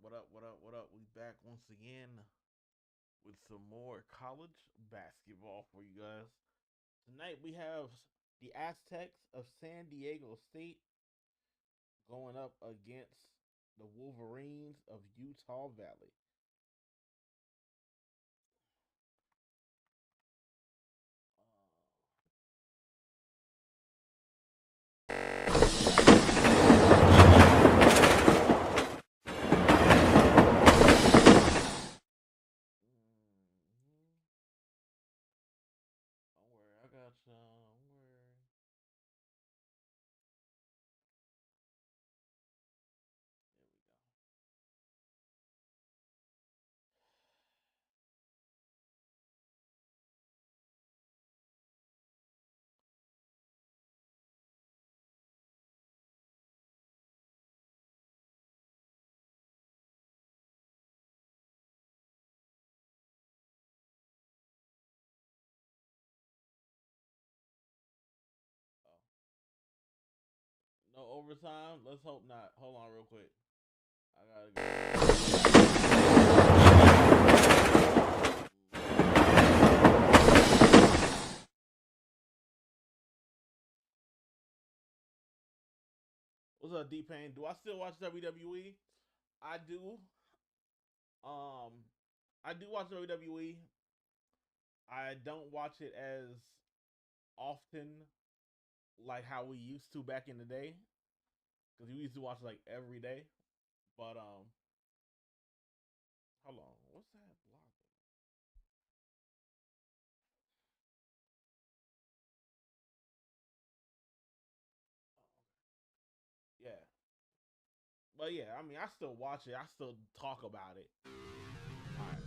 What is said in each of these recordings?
What up? What up? What up? We back once again with some more college basketball for you guys. Tonight we have the Aztecs of San Diego State going up against the Wolverines of Utah Valley. Don't worry, I got you. Don't worry. There we go. Oh. No overtime? Let's hope not. Hold on real quick. I gotta What's up, D Pain? Do I still watch WWE? I do. Um, I do watch WWE. I don't watch it as often like how we used to back in the day because we used to watch like every day. But hold on, what's that block? Yeah, but yeah, I mean, I still watch it. I still talk about it. All right.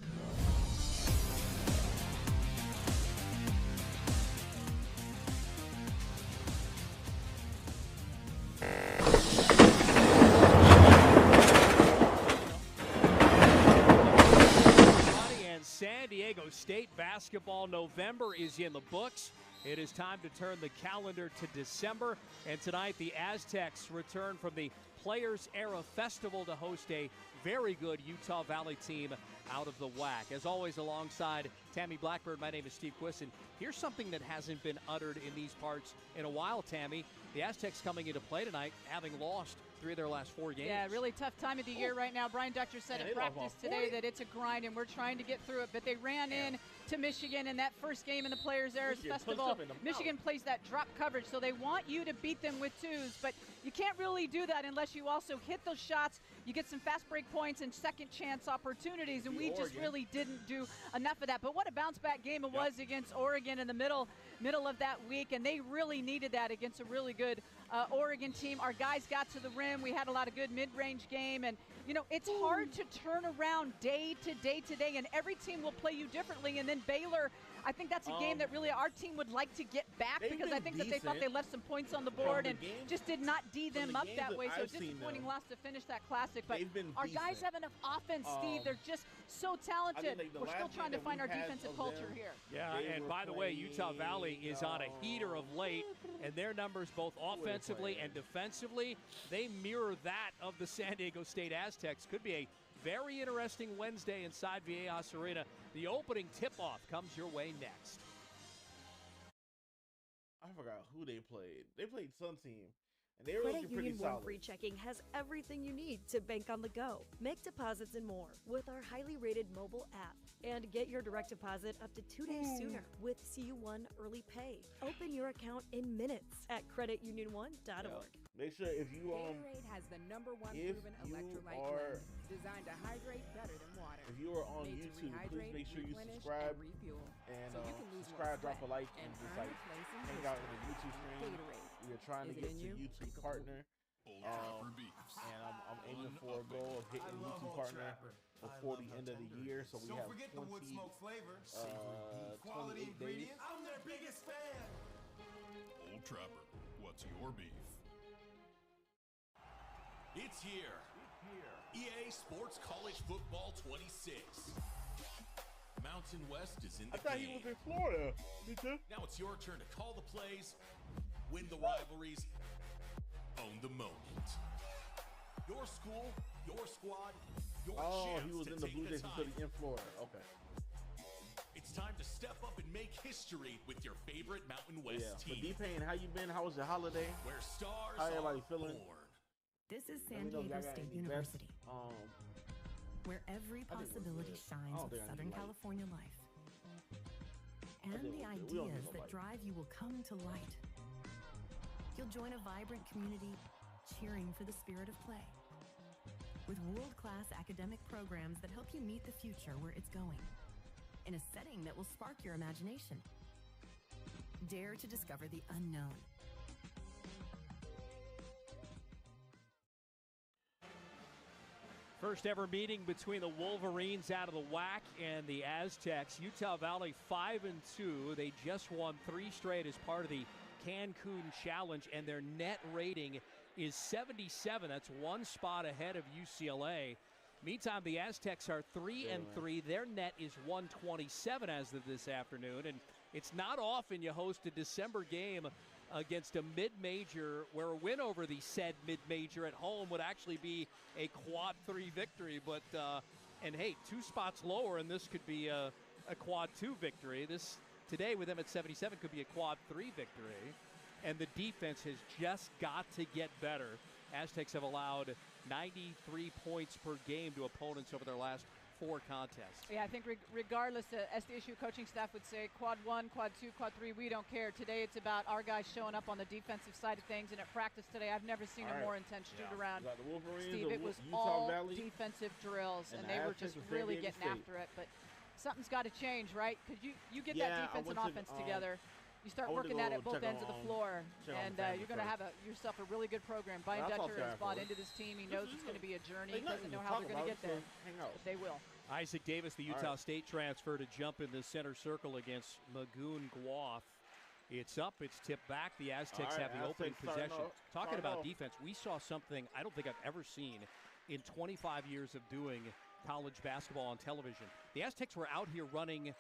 And San Diego State basketball November is in the books. It is time to turn the calendar to December. And tonight, the Aztecs return from the Players Era Festival to host a very good Utah Valley team out of the WAC. As always, alongside Tammy Blackbird, my name is Steve Quisson. Here's something that hasn't been uttered in these parts in a while, Tammy. The Aztecs coming into play tonight, having lost 3 of their last 4 games. Yeah, really tough time of the year right now. Brian Dutcher said in practice today that it's a grind and we're trying to get through it. But they ran in to Michigan in that first game in the Players Era Festival. Michigan plays that drop coverage, so they want you to beat them with twos. But you can't really do that unless you also hit those shots. You get some fast break points and second chance opportunities, and we just really didn't do enough of that. But what a bounce back game it was against Oregon in the middle of that week, and they really needed that against a really good Oregon team. Our guys got to the rim. We had a lot of good mid-range game, and you know, it's hard to turn around day to day to day, and every team will play you differently. And then Baylor, I think that's a game that really our team would like to get back because I think that they thought they left some points on the board and just did not D them up that way. So disappointing loss to finish that classic. But our guys have enough offense, Steve. They're just so talented. We're still trying to find our defensive culture here. Yeah, and by the way, Utah Valley is on a heater of late, and their numbers both offensively and defensively, they mirror that of the San Diego State Aztecs. Could be a very interesting Wednesday inside Viejas Arena. The opening tip-off comes your way next. I forgot who they played. They played some team, and they were Credit looking pretty Union One solid. Free Checking has everything you need to bank on the go. Make deposits and more with our highly rated mobile app. And get your direct deposit up to 2 days sooner with CU1 Early Pay. Open your account in minutes at creditunion1.org. Make sure if you Gatorade has the #1 proven electrolyte blend designed to hydrate better than water. if you are on Made to YouTube, please rehydrate, make sure you replenish, subscribe and refuel. and So you can lose subscribe, more drop a like, sweat and just earn like a place in hang out in the history. YouTube stream. Gatorade. We are trying to Is it get in to you? YouTube Drink a partner, Old Trapper Beefs. and I'm aiming for a goal of hitting YouTube partner before the end of the year. So we Don't have forget the wood smoke flavor. 28 Quality days. ingredients. I'm their biggest fan. Old Trapper, what's your beef? It's here. EA Sports College Football 26. Mountain West is in I the thought game. he was in Florida. Me too. Now it's your turn to call the plays, win the rivalries, own the moment. Your school, your squad, your Oh, chance he was to in the take Blue the Jays time. facility in Florida. Okay. It's time to step up and make history with your favorite Mountain West Yeah. But team, D-Pain, how you been? How was your holiday? where stars How are everybody feeling? born. This is Let me San know if y'all Diego got State any best, University, where I every think we're possibility good. I shines don't with think I need Southern light. California life. And think the we're good. We don't need ideas no that light. drive you will come to light. You'll join a vibrant community cheering for the spirit of play. With world-class academic programs that help you meet the future where it's going. In a setting that will spark your imagination. Dare to discover the unknown. First ever meeting between the Wolverines out of the WAC and the Aztecs. Utah Valley 5-2. They just won 3 straight as part of the Cancun Challenge, and their net rating is 77. That's 1 spot ahead of UCLA. Meantime, the Aztecs are 3-3. Their net is 127 as of this afternoon, and it's not often you host a December game against a mid-major where a win over the said mid-major at home would actually be a quad 3 victory. But and hey, 2 spots lower, and this could be a quad 2 victory. This today with them at 77 could be a quad 3 victory. And the defense has just got to get better. Aztecs have allowed 93 points per game to opponents over their last 4 contests. Yeah, I think regardless, as the SDSU coaching staff would say, quad 1, quad 2, quad 3, we don't care. Today it's about our guys showing up on the defensive side of things, and at practice today, I've never seen a more intense shoot around. The Wolverines, Steve, it was Utah all Valley, defensive drills, and the they were Aztecs just of San really Diego getting State. after it. But something's got to change, right? Because you get that defense and offense together. You start I went to working that go at both check ends on, of the floor, check on and family you're going to first. have yourself a really good program. Brian I'll talk Dutcher to has you bought afterwards. into this team. He knows it's going to be a journey. He Hey, doesn't nothing know to how talk they're going to about, get there. so hang out. But they will. Isaac Davis, the Utah State transfer, to jump in the center circle against Magoon Guath. It's up, it's tipped back. The Aztecs have the opening possession. Talking about defense, we saw something I don't think I've ever seen in 25 years of doing college basketball on television. The Aztecs were out here running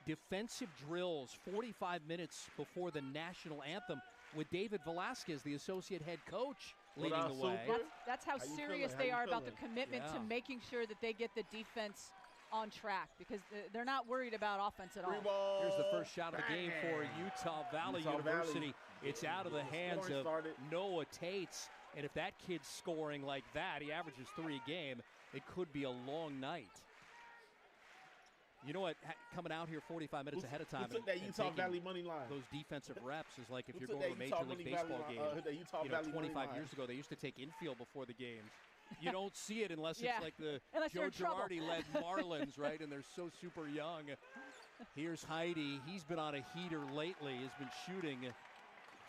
defensive drills 45 minutes before the national anthem with David Velasquez, the associate head coach, leading the way. That's how serious they are about the commitment to Yeah. making sure that they get the defense on track, because they're not worried about offense at all. Here's the first shot of the game for Utah Valley University. It's out of the hands of Noah Tates, and if that kid's scoring like that, he averages 3 a game, it could be a long night. You know what? Coming out here 45 minutes ahead of time Who took that Utah Valley money line? Those defensive reps is like if Who you're took going to a that Major Utah League Money Valley Baseball line, game. that Utah You know, Valley money 25 line? years ago, they used to take infield before the games. You don't see it unless Yeah. it's like the Unless you're Joe in trouble. Girardi-led Marlins, right? And they're so super young. Here's Heidi. He's been on a heater lately. He's been shooting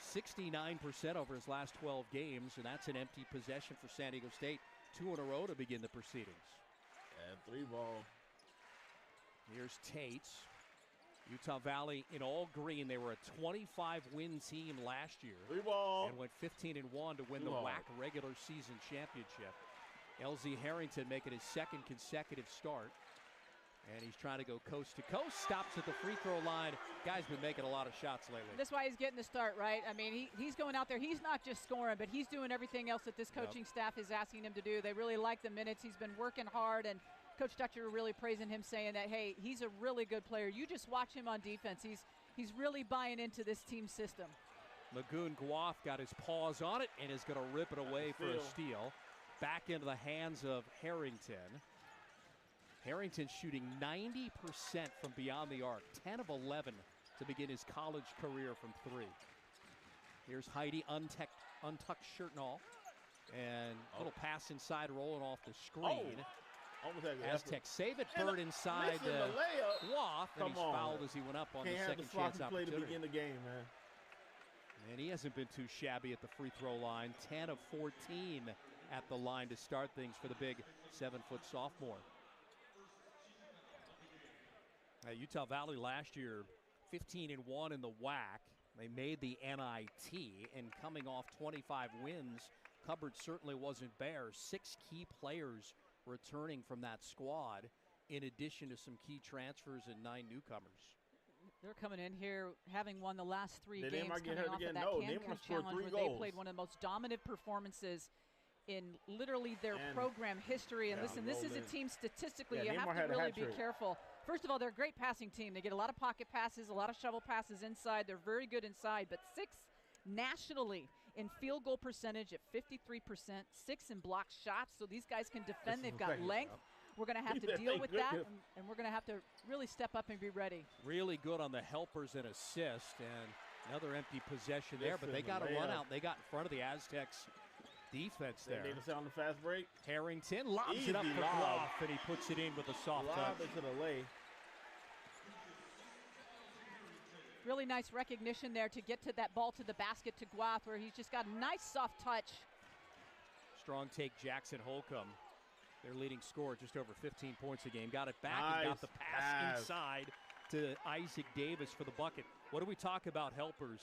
69% over his last 12 games, and that's an empty possession for San Diego State. 2 in a row to begin the proceedings. And 3 ball. Here's Tates. Utah Valley in all green. They were a 25-win team last year. 3 ball. And went 15-1 to win the WAC regular season championship. LZ Harrington making his 2nd consecutive start. And he's trying to go coast to coast. Stops at the free throw line. Guy's been making a lot of shots lately. That's why he's getting the start, right? I mean, he's going out there. He's not just scoring, but he's doing everything else that this coaching staff is asking him to do. They really like the minutes. He's been working hard, and Coach Dutcher really praising him, saying that, hey, he's a really good player. You just watch him on defense. He's really buying into this team system. Magoon Guath got his paws on it and is going to rip it away for a steal. Back into the hands of Harrington. Harrington shooting 90% from beyond the arc, 10 of 11 to begin his college career from 3. Here's Heidi, untucked shirt and all. And a little pass inside, rolling off the screen. Aztecs save it. Bird inside Guath, and he's fouled as he went up on the second chance opportunity. To begin the game, man. And he hasn't been too shabby at the free throw line. 10 of 14 at the line to start things for the big 7-foot sophomore. Utah Valley last year, 15-1 in the WAC. They made the NIT, and coming off 25 wins, cupboard certainly wasn't bare. 6 key players returning from that squad, in addition to some key transfers and 9 newcomers. They're coming in here having won the last 3 They games might get coming hurt off again. of that No, they Cancun wanna score Challenge 3 where goals. they played one of the most dominant performances in literally their program history. And listen, this is a team statistically you have to really be careful. First of all, they're a great passing team. They get a lot of pocket passes, a lot of shovel passes inside. They're very good inside, but 6th nationally in field goal percentage at 53%, 6 in block shots. So these guys can defend. They've got length. We're going to have to deal with that, and we're going to have to really step up and be ready. Really good on the helpers and assist, and another empty possession there, but they got a run out. They got in front of the Aztecs defense there. They sound the fast break. Harrington lobs it up for Goff, and he puts it in with a soft touch. Into the lay. Really nice recognition there to get to that ball to the basket to Guath, where he's just got a nice soft touch. Strong take, Jackson Holcomb. Their leading scorer, just over 15 points a game. Got it back and got the pass inside to Isaac Davis for the bucket. What do we talk about helpers?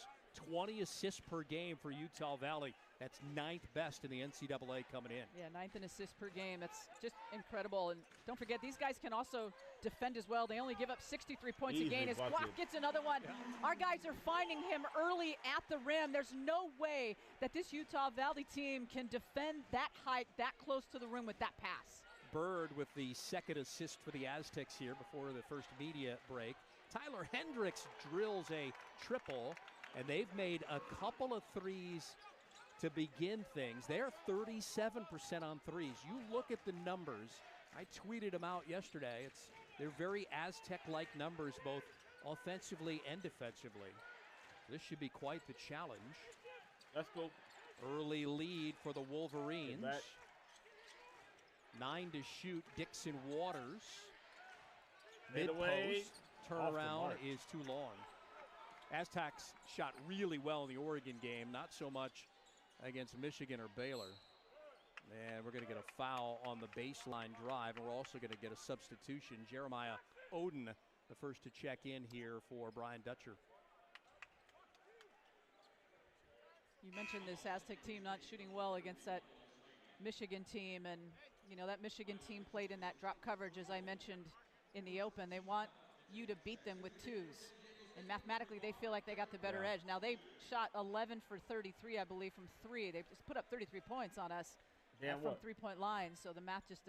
20 assists per game for Utah Valley. That's 9th best in the NCAA coming in. Yeah, 9th in assists per game. That's just incredible. And don't forget, these guys can also defend as well. They only give up 63 points a game. As Guath gets another one, our guys are finding him early at the rim. There's no way that this Utah Valley team can defend that height, that close to the rim with that pass. Bird with the second assist for the Aztecs here before the first media break. Tyler Hendricks drills a triple, and they've made a couple of threes to begin things. They're 37% on threes. You look at the numbers. I tweeted them out yesterday. They're very Aztec-like numbers, both offensively and defensively. This should be quite the challenge. Let's go. Early lead for the Wolverines. 9 to shoot, Dixon Waters. Mid-post, turnaround is too long. Aztecs shot really well in the Oregon game, not so much against Michigan or Baylor. And we're going to get a foul on the baseline drive, and we're also going to get a substitution. Jeremiah Oden, the first to check in here for Brian Dutcher. You mentioned this Aztec team not shooting well against that Michigan team, and you know that Michigan team played in that drop coverage, as I mentioned in the open. They want you to beat them with twos. And mathematically, they feel like they got the better edge. Now, they shot 11 for 33, I believe, from 3. They just put up 33 points on us from three-point line. So the math just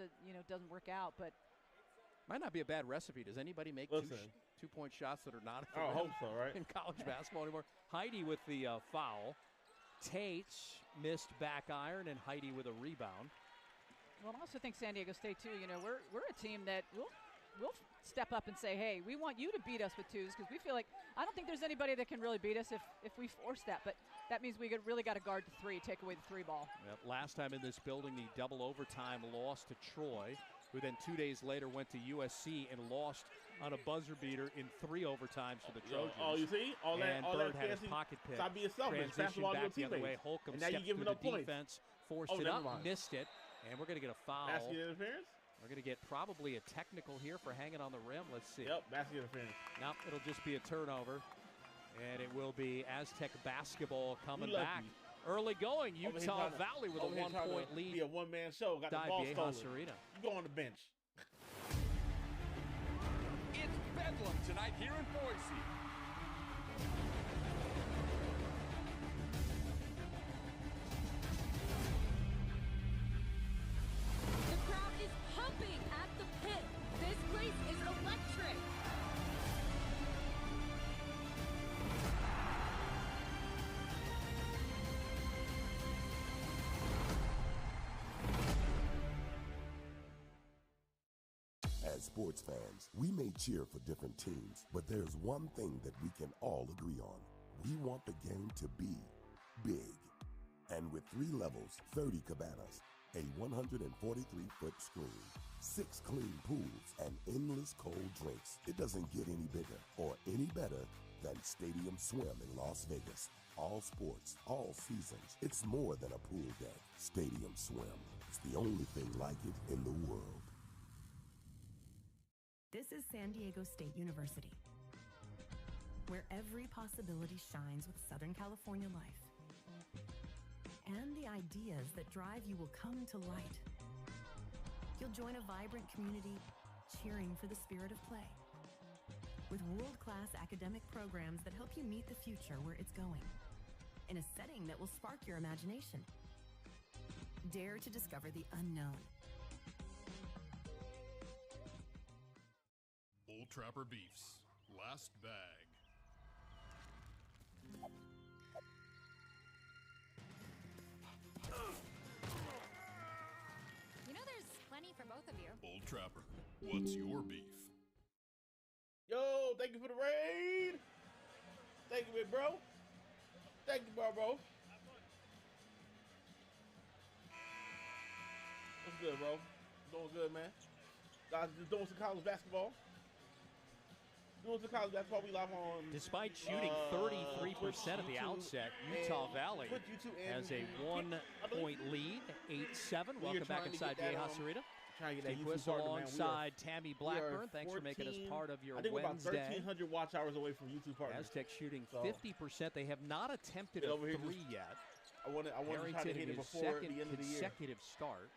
doesn't work out. But might not be a bad recipe. Does anybody make two-point shots that are not I hope so, right? in college basketball anymore? Heidi with the foul. Tate missed back iron, and Heidi with a rebound. Well, I also think San Diego State, too, we're a team that we'll step up and say, hey, we want you to beat us with twos, because we feel like I don't think there's anybody that can really beat us if we force that. But that means we really got to guard the 3, take away the 3 ball. Yep. Last time in this building, the double overtime loss to Troy, who then 2 days later went to USC and lost on a buzzer beater in 3 overtimes for the Trojans. Oh, you see? All Bird that had his pocket pick. Stop being selfish. Transition back the other way. Holcomb stepped through the defense, forced it up, missed it, and we're going to get a foul. Basket interference? We're going to get probably a technical here for hanging on the rim. Let's see. Yep, basket interference. Nope, it'll just be a turnover. And it will be Aztec basketball coming back. Early going, Utah Valley with a 1-point lead. Be a one-man show. Got the ball stolen. Arena. You go on the bench. It's Bedlam tonight here in Boise. At the pit. This place is electric. As sports fans, we may cheer for different teams, but there's one thing that we can all agree on. We want the game to be big. And with 3 levels, 30 cabanas, a 143-foot screen, 6 clean pools, and endless cold drinks, it doesn't get any bigger or any better than Stadium Swim in Las Vegas. All sports, all seasons. It's more than a pool deck. Stadium Swim. It's the only thing like it in the world. This is San Diego State University, where every possibility shines with Southern California life. And the ideas that drive you will come to light. You'll join a vibrant community cheering for the spirit of play, with world-class academic programs that help you meet the future where it's going, in a setting that will spark your imagination. Dare to discover the unknown. Old Trapper Beefs. Last bag. You know there's plenty for both of you. Old Trapper, what's your beef? Yo, thank you for the raid. Thank you, big bro. Thank you, bro. What's good, bro? Doing good, man. Guys, just doing some college basketball. We live on. Despite shooting 33% at the outset, Utah Valley has a 1-point lead, 8-7. Welcome back inside Viejas Arena. Steve Whistle alongside Tammy Blackburn. Thanks for making us part of your Wednesday. We're about 1,300 watch hours away from YouTube partners. Aztec shooting 50%. They have not attempted a three yet. I want to try to hit it before the end of the year. Consecutive start.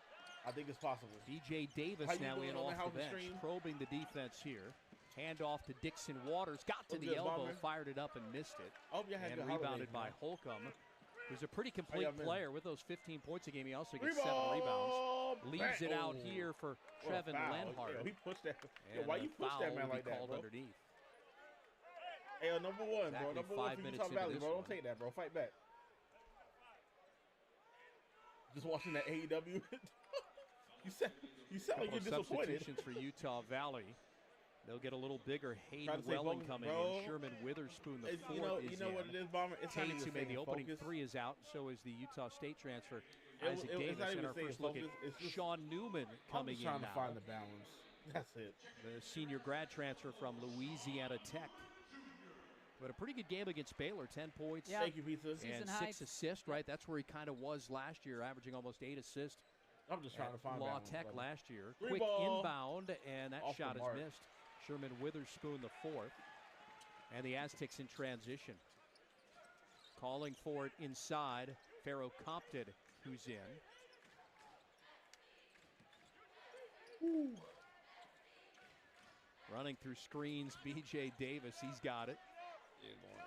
I think it's possible. BJ Davis now in off the bench, probing the defense here. Handoff to Dixon Waters, got to the elbow, fired it up and missed it. And rebounded by Holcomb, who's a pretty complete player with those 15 points a game. He also gets 7 rebounds. Leaves it out here for Trevin Lenhart. He pushed that. Why you push that man like that, bro? Underneath. Hey, number one, bro. Number one for Utah Valley, bro. Don't take that, bro. Fight back. Just watching that AEW. you sound like you're disappointed. Substitutions for Utah Valley. They'll get a little bigger. Hayden Welling coming in. Sherman Witherspoon, the fourth, is you know what it is, Bomber? It's not even who made the opening three is out. So is the Utah State transfer, Isaac Davis. And our first look at Sean Newman coming in now. I'm trying to find the balance. That's it. The senior grad transfer from Louisiana Tech. But a pretty good game against Baylor. 10 points. Yeah. Thank you, Pizza. And 6 assists, right? That's where he kind of was last year, averaging almost 8 assists. I'm just trying to find Law balance, Tech buddy. last year. Three Quick ball. Inbound, and that Off shot the is mark. missed. Sherman Witherspoon, the fourth. And the Aztecs in transition. Calling for it inside. Pharaoh Compton, who's in. Woo. Running through screens, B.J. Davis, he's got it.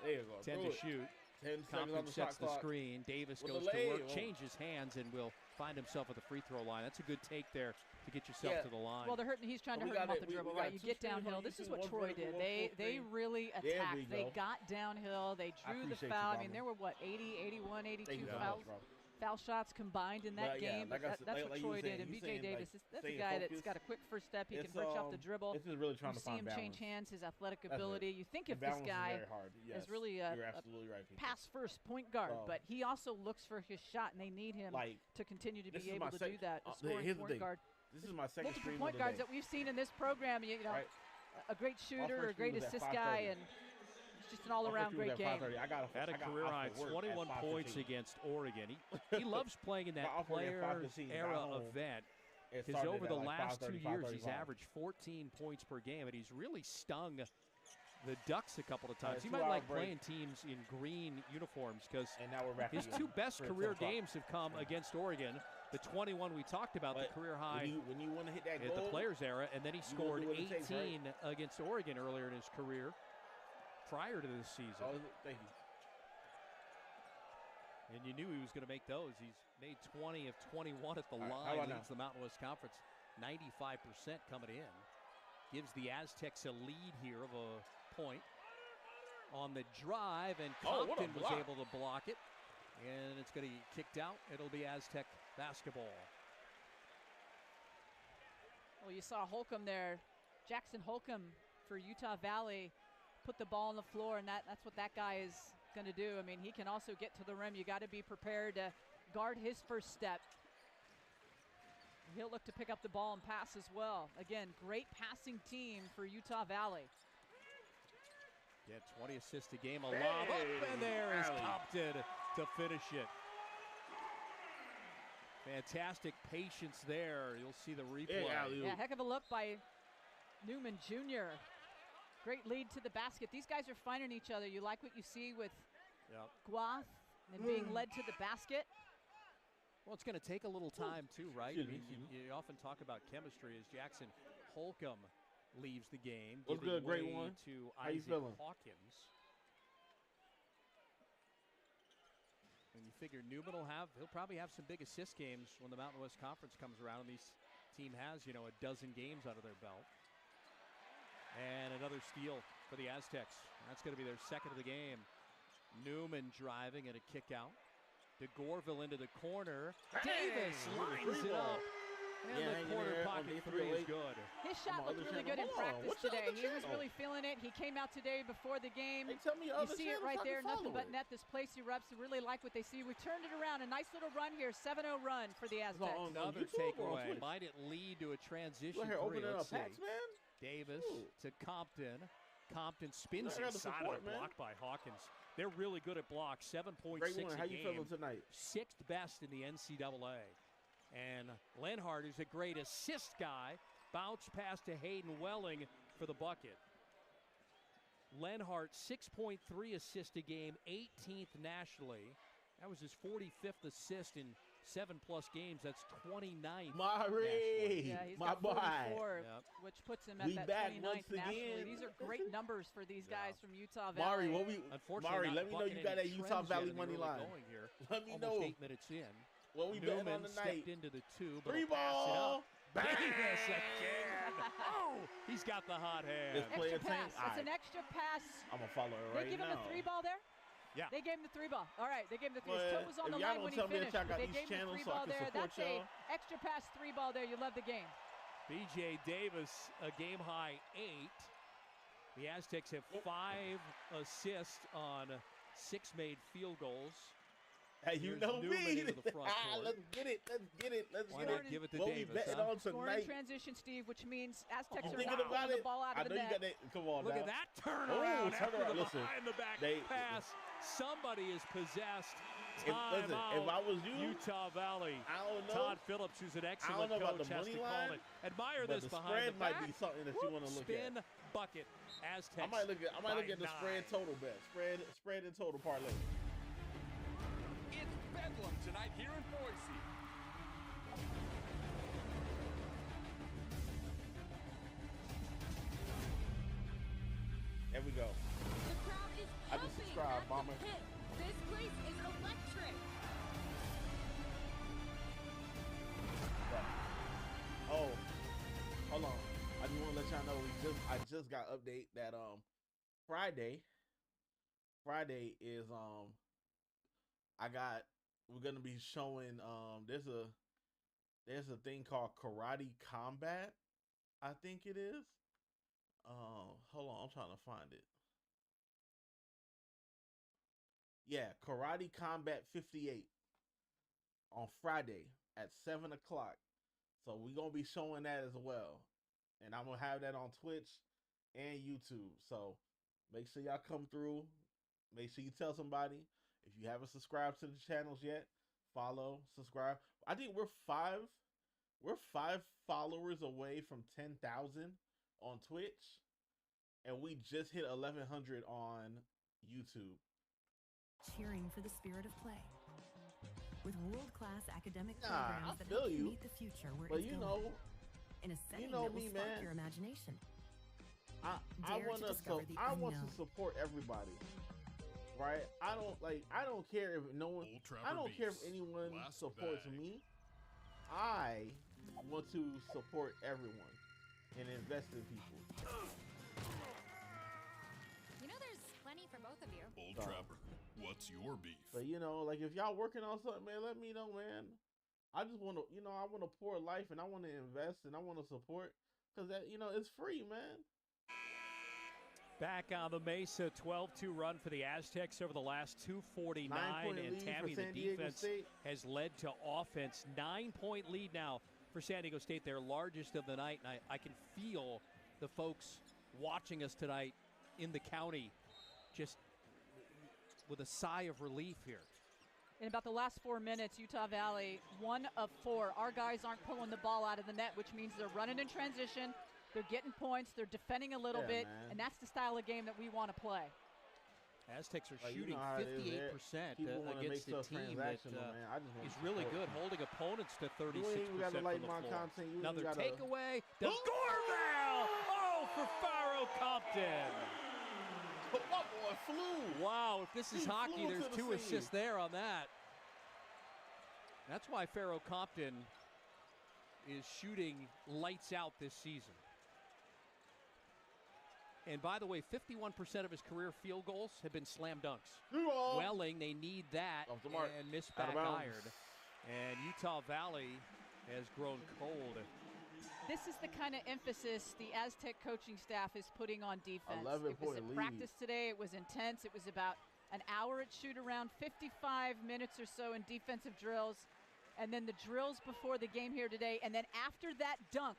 There you go. 10 to shoot. 10 seconds on Compton the sets shot the clock. screen. Davis With goes the to lay. work, changes hands, and will find himself at the free throw line. That's a good take there to get yourself to the line. Well, he's trying to hurt him off the dribble, right? You get downhill. This is what Troy did. They really attacked. They got downhill. They drew the foul. I mean, there were, 80, 81, 82 foul shots combined in that game. Like that's what Troy did. And B.J. Davis, that's a guy that's got a quick first step. He can push off the dribble. This is really trying to find balance. You see him change hands, his athletic ability. You think of this guy as really a pass-first point guard, but he also looks for his shot, and they need him to continue to be able to do that. A scoring point guard. This is my second multiple stream point of the guards day. that we've seen in this program. You know, a great shooter, a great assist guy, and just an all-around great game. Had a career high 21 points against Oregon. He loves playing in that Players Era event because over the last 2 years he's averaged 14 points per game, and he's really stung the Ducks a couple of times. He might like playing teams in green uniforms because his 2 best career games have come against Oregon. The 21 we talked about, the career high when you want to hit that at goal, the Players Era, and then he scored 18 against Oregon earlier in his career. Prior to this season. Oh, thank you. And you knew he was going to make those. He's made 20 of 21 at the line. Leads the Mountain West Conference 95% coming in. Gives the Aztecs a lead here of a point on the drive, and Compton was able to block it. And it's going to get kicked out. It'll be Aztec basketball. Well, you saw Holcomb there. Jackson Holcomb for Utah Valley. Put the ball on the floor, and that's what that guy is going to do. I mean, he can also get to the rim. You got to be prepared to guard his first step. He'll look to pick up the ball and pass as well. Again, great passing team for Utah Valley. Yeah, 20 assists a game, a lob up, and there is Compton to finish it. Fantastic patience there. You'll see the replay. Yeah, heck of a look by Newman Jr. Great lead to the basket. These guys are finding each other. You like what you see with Guath and being led to the basket? Well, it's going to take a little time too, right? I mean, you often talk about chemistry as Jackson Holcomb leaves the game. What's good, great one? To How you Isaac feeling? Hawkins. And you figure Newman he'll probably have some big assist games when the Mountain West Conference comes around, and this team has, a dozen games under their belt. And another steal for the Aztecs. That's going to be their second of the game. Newman driving and a kick out. DeGorville into the corner. Davis lines it up. And the corner pocket three is good. His shot looked really good in practice today. He was really feeling it. He came out today before the game. You see it right there, nothing but net. This place erupts. They really like what they see. We turned it around. A nice little run here, 7-0 run for the Aztecs. Another takeaway. Might it lead to a transition three? Let's see. Davis to Compton. Compton spins inside of the block by Hawkins. They're really good at blocks. 7.6 a game. How you feeling tonight? Sixth best in the NCAA. And Lenhart, who's a great assist guy, bounced pass to Hayden Welling for the bucket. Lenhart, 6.3 assists a game, 18th nationally. That was his 45th assist in 7+ games. That's 29th. Mari, yeah, he's my got 44, which puts him at that 29th nationally. These are great numbers for these guys from Utah Valley. Mari, let me know you got that Utah Valley money line. Let me know. 8 minutes in. Well, we betting on the night. Stepped into the 2, but three ball. Davis again. Oh, he's got the hot hand. Extra pass. It's an extra pass. I'm going to follow it right now. They give him a 3 ball there? Yeah. They gave him the 3 ball. All right, they gave him the 3. His toe was on the line when he finished. They gave him the 3 ball there. That's a extra pass 3 ball there. You love the game. B.J. Davis, a game-high 8. The Aztecs have 5 assists on 6 made field goals. Hey, you know me. Let's get it. Give it to what Davis. Scoring transition, Steve, which means Aztecs are not pulling the ball out of the net. Come on, look at that turnaround after the behind-the-back pass. Somebody is possessed. If I was you, Utah Valley. I don't know. Todd Phillips, who's an excellent coach, has to call it. Admire this behind the back. Spread might be something that you want to look at. Spin bucket. Aztecs. I might look at the spread total bet. Spread and total parlay. It's Bedlam tonight here in Boise. There we go. The crowd is I just subscribed, Mama. This place is electric. Oh, hold on. I just want to let y'all know I just got update that Friday is we're gonna be showing there's a thing called Karate Combat, I think it is. Hold on, I'm trying to find it. Yeah, Karate Combat 58 on Friday at 7 o'clock. So we're gonna be showing that as well. And I'm gonna have that on Twitch and YouTube. So make sure y'all come through. Make sure you tell somebody. If you haven't subscribed to the channels yet, follow, subscribe. I think we're five followers away from 10,000 on Twitch, and we just hit 1,100 on YouTube. Cheering for the spirit of play. With world-class academic programs that help you meet the future where it's going. In a setting that will spark your imagination. I want to support everybody. Right? I don't care if anyone supports me. I want to support everyone and invest in people. You know there's plenty for both of you. Old Trapper, what's your beef? But like if y'all working on something, man, let me know, man. I just want to, I want to pour life and I want to invest and I want to support because that, it's free, man. Back on the Mesa, 12-2 run for the Aztecs over the last 2:49, and Tammy, the defense, has led to offense. 9-point lead now for San Diego State, their largest of the night, and I can feel the folks watching us tonight in the county just with a sigh of relief here. In about the last 4 minutes, Utah Valley, 1 of 4. Our guys aren't pulling the ball out of the net, which means they're running in transition. They're getting points. They're defending a little bit, man. and that's the style of game that we want to play. Aztecs are shooting 58% against a team that is really good, holding opponents to 36% from the floor. Another takeaway. DeGorville! Oh, for Faro Compton. What boy flew? Wow, if this is hockey, there's 2 assists there on that. That's why Pharaoh Compton is shooting lights out this season. And by the way, 51% of his career field goals have been slam dunks. Welling, they need that, and missed back iron. And Utah Valley has grown cold. This is the kind of emphasis the Aztec coaching staff is putting on defense. 11 It was point in lead. practice today. It was intense. It was about an hour at shoot around, 55 minutes or so in defensive drills, and then the drills before the game here today. And then after that dunk,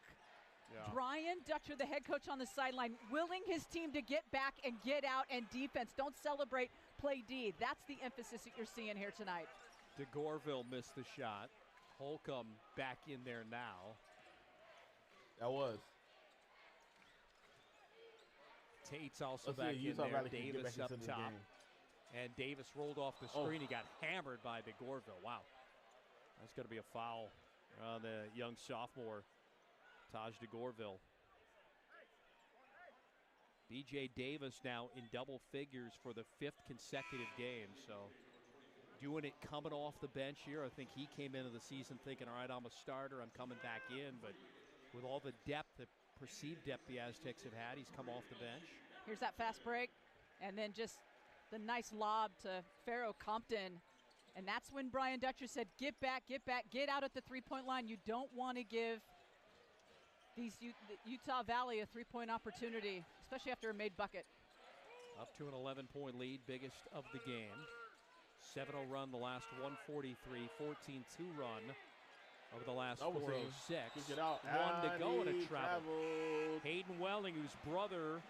Brian Dutcher, the head coach on the sideline, willing his team to get back and get out and defense. Don't celebrate, play D. That's the emphasis that you're seeing here tonight. DeGorville missed the shot. Holcomb back in there now. That was. Tate's also back in there. Davis up top. And Davis rolled off the screen. He got hammered by DeGorville. Wow. That's going to be a foul on the young sophomore, Taj DeGorville. BJ Davis now in double figures for the 5th consecutive game. So doing it coming off the bench here. I think he came into the season thinking, all right, I'm a starter. I'm coming back in. But with all the depth, the perceived depth the Aztecs have had, he's come off the bench. Here's that fast break. And then just the nice lob to Pharaoh Compton. And that's when Brian Dutcher said, get back, get out at the three-point line. You don't want to give these Utah Valley a three-point opportunity, especially after a made bucket. Up to an 11-point lead, biggest of the game. 7-0 run the last 143, 14-2 run over the last 406. One to go in a travel. Hayden Welling, whose brother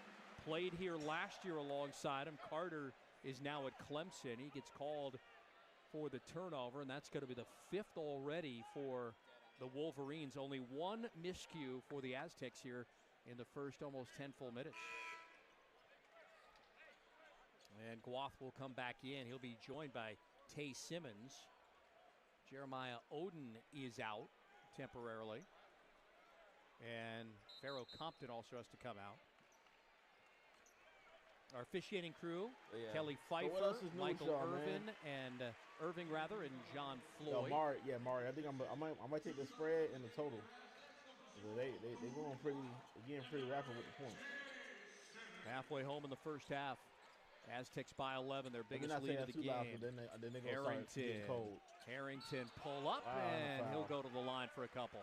played here last year alongside him. Carter is now at Clemson. He gets called for the turnover, and that's going to be the 5th already for the Wolverines. Only one miscue for the Aztecs here in the first almost 10 full minutes. And Guath will come back in. He'll be joined by Tay Simmons. Jeremiah Oden is out temporarily. And Pharaoh Compton also has to come out. Our officiating crew, Kelly Pfeiffer, Michael Irvin, and Irving, and John Floyd. Mari. I think I might take the spread and the total. They going pretty rapid with the points. Halfway home in the first half. Aztecs by 11, their biggest lead of the game. Then they Harrington pull up, and he'll go to the line for a couple.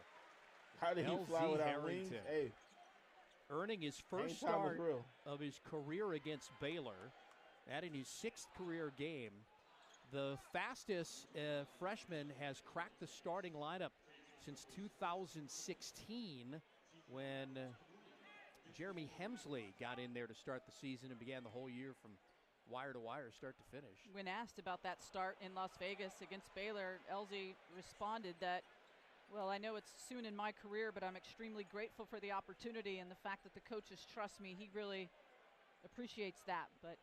How did he fly without wings? Hey. Earning his first start of his career against Baylor, adding his 6th career game. The fastest freshman has cracked the starting lineup since 2016 when Jeremy Hemsley got in there to start the season and began the whole year from wire to wire, start to finish. When asked about that start in Las Vegas against Baylor, Elsie responded that, well, I know it's soon in my career, but I'm extremely grateful for the opportunity and the fact that the coaches trust me. He really appreciates that, but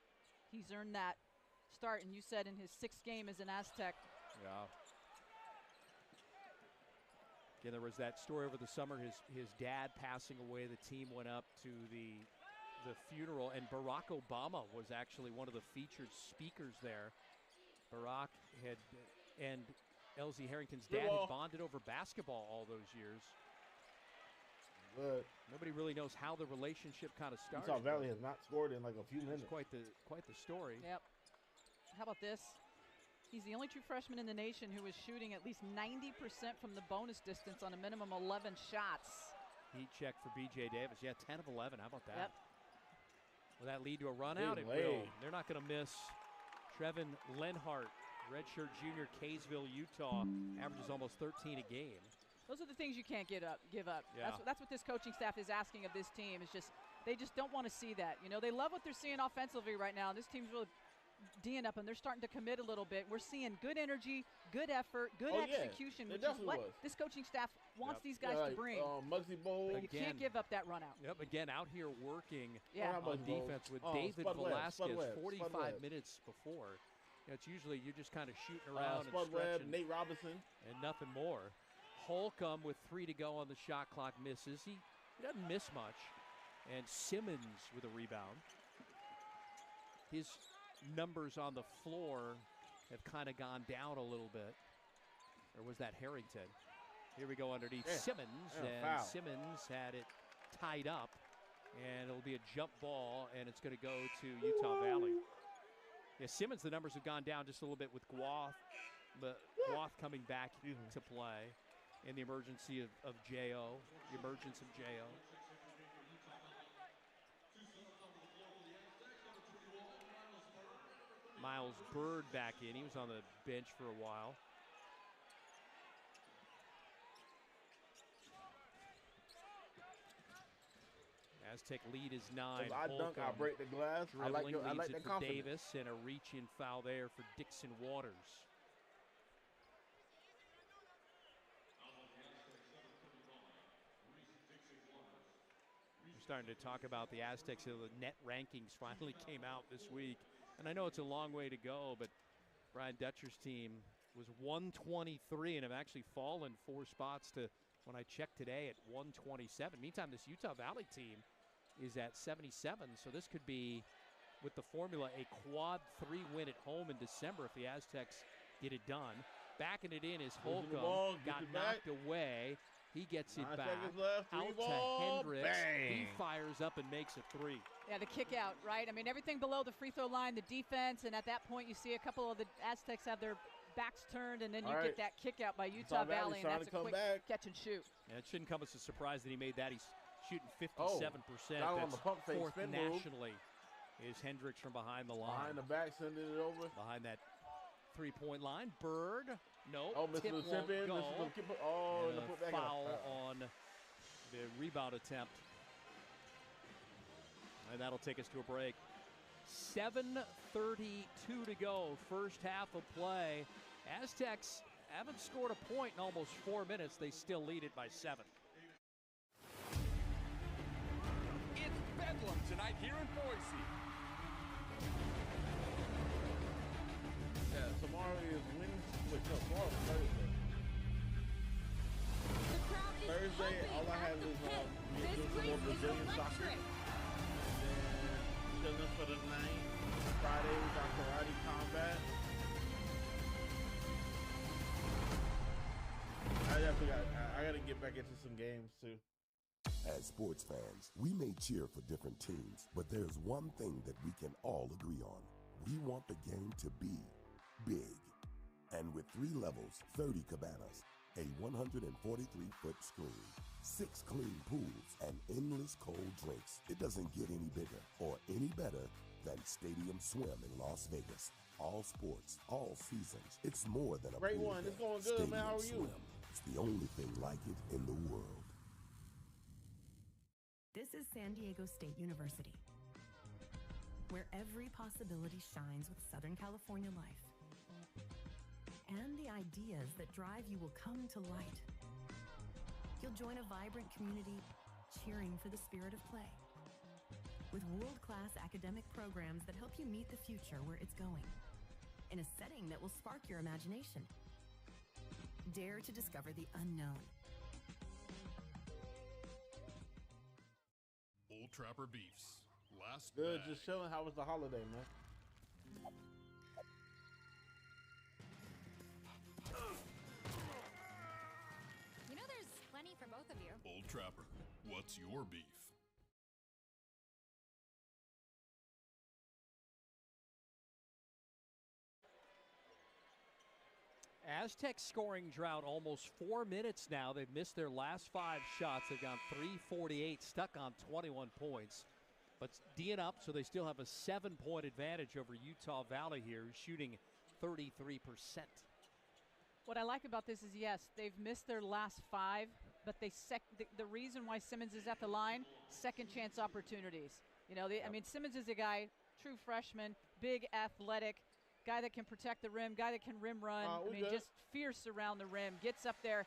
he's earned that start, and you said in his 6th game as an Aztec. Yeah. Again, there was that story over the summer, his dad passing away. The team went up to the funeral, and Barack Obama was actually one of the featured speakers there. Barack and Elsie Harrington's dad had bonded over basketball all those years. But nobody really knows how the relationship kind of started. Utah Valley has not scored in like a few minutes. It's quite the story. Yep. How about this? He's the only true freshman in the nation who is shooting at least 90% from the bonus distance on a minimum 11 shots. Heat check for B.J. Davis. Yeah, 10 of 11. How about that? Yep. Will that lead to a run out? It will. They're not going to miss. Trevin Lenhart, redshirt junior, Kaysville, Utah, averages almost 13 a game. Those are the things you can't give up. Yeah. That's what this coaching staff is asking of this team. Is just they just don't want to see that. You know, they love what they're seeing offensively right now. This team's really D'ing up, and they're starting to commit a little bit. We're seeing good energy, good effort, good execution, which is what this coaching staff wants these guys to bring. Muggsy Bowl. But you can't give up that run out. Yep, again, out here working on defense with David Velasquez 45 minutes before. You know, it's usually you're just kind of shooting around and stretching. Nate Robinson. And nothing more. Holcomb with 3 to go on the shot clock misses. He doesn't miss much. And Simmons with a rebound. His numbers on the floor have kind of gone down a little bit. Or was that Harrington? Here we go underneath Simmons, and foul. Simmons had it tied up, and it'll be a jump ball, and it's going to go to Utah Valley. Yeah, Simmons, the numbers have gone down just a little bit with Guath, but Guath coming back to play in the emergency of J.O., the emergence of J.O. Miles Bird back in. He was on the bench for a while. Aztec lead is 9. If I dunk, I'll break the glass. I like it that for confidence. Davis, and a reach-in foul there for Dixon Waters. We're starting to talk about the Aztecs. The net rankings finally came out this week. And I know it's a long way to go, but Brian Dutcher's team was 123 and have actually fallen 4 spots to, when I checked today, at 127. Meantime, this Utah Valley team is at 77, so this could be, with the formula, a quad 3 win at home in December if the Aztecs get it done. Backing it in is Holcomb, got knocked away. He gets it back, out to Hendricks. Bang. He fires up and makes a 3. Yeah, the kick out, right? I mean, everything below the free throw line, the defense, and at that point you see a couple of the Aztecs have their backs turned, and then you get that kick out by Utah Valley, and that's a quick catch and shoot. And it shouldn't come as a surprise that he made that. He's shooting 57%. That's on the pump fake fourth spin nationally. Is Hendricks from behind the line. Behind the back, sending it over. Behind that 3-point line. Bird, no. Oh, Mr. Simpson. And and a put back foul on the rebound attempt. And that'll take us to a break. 7:32 to go, first half of play. Aztecs haven't scored a point in almost 4 minutes. They still lead it by 7. It's Bedlam tonight here in Boise. Yeah, tomorrow is Wednesday. Tomorrow is Thursday. Thursday, all I have is me doing some more Brazilian soccer. And then chilling for the night. Friday, we got karate combat. I gotta get back into some games too. As sports fans, we may cheer for different teams, but there's one thing that we can all agree on. We want the game to be big. And with 3 levels, 30 cabanas, a 143-foot screen, 6 clean pools, and endless cold drinks, it doesn't get any bigger or any better than Stadium Swim in Las Vegas. All sports, all seasons. It's more than a Great pool one. event. It's going good, Stadium man. How are you? Swim. It's the only thing like it in the world. This is San Diego State University, where every possibility shines with Southern California life. And the ideas that drive you will come to light. You'll join a vibrant community cheering for the spirit of play, with world-class academic programs that help you meet the future where it's going, in a setting that will spark your imagination. Dare to discover the unknown. Old Trapper Beefs. Last Good, bag. just chilling. How was the holiday, man? You know there's plenty for both of you. Old Trapper, what's your beef? Aztecs scoring drought almost 4 minutes now. They've missed their last 5 shots. They've gone 3-48, stuck on 21 points. But D'ing up, so they still have a 7-point advantage over Utah Valley here, shooting 33%. What I like about this is, yes, they've missed their last 5, but the reason why Simmons is at the line, second chance opportunities. You know, I mean, Simmons is a guy, true freshman, big, athletic, guy that can protect the rim, guy that can rim run. I mean, just fierce around the rim, gets up there,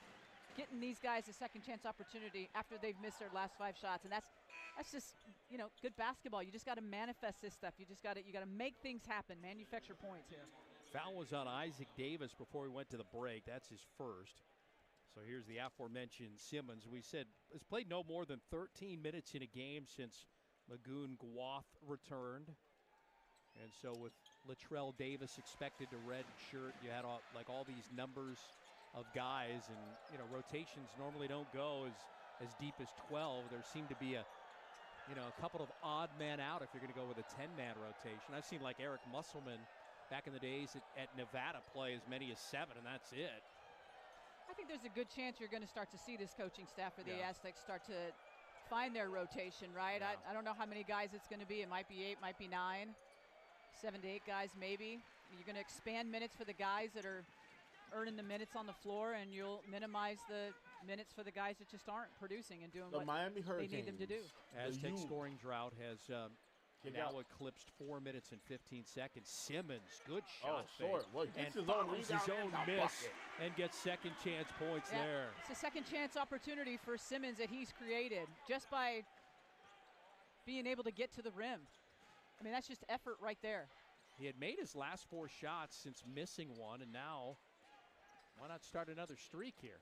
getting these guys a second chance opportunity after they've missed their last 5 shots. And that's just, you know, good basketball. You just got to manifest this stuff. You got to make things happen, manufacture points here. Foul was on Isaac Davis before we went to the break. That's his first. So here's the aforementioned Simmons. We said has played no more than 13 minutes in a game since Magoon Guath returned. And so with Latrell Davis expected to redshirt, you had all these numbers of guys, and you know, rotations normally don't go as deep as 12. There seemed to be a couple of odd men out if you're going to go with a 10-man rotation. I've seen like Eric Musselman back in the days at Nevada play as many as 7, and that's it. I think there's a good chance you're going to start to see this coaching staff for the Aztecs start to find their rotation, right? Yeah. I don't know how many guys it's going to be. It might be 8, might be 9, 7 to 8 guys maybe. You're going to expand minutes for the guys that are earning the minutes on the floor, and you'll minimize the minutes for the guys that just aren't producing and doing what Miami Hurricanes, they need them to do. Aztec scoring drought has now eclipsed 4 minutes and 15 seconds. Simmons, good shot. And follows his own miss and gets second chance points there. It's a second chance opportunity for Simmons that he's created just by being able to get to the rim. I mean, that's just effort right there. He had made his last 4 shots since missing one, and now why not start another streak here?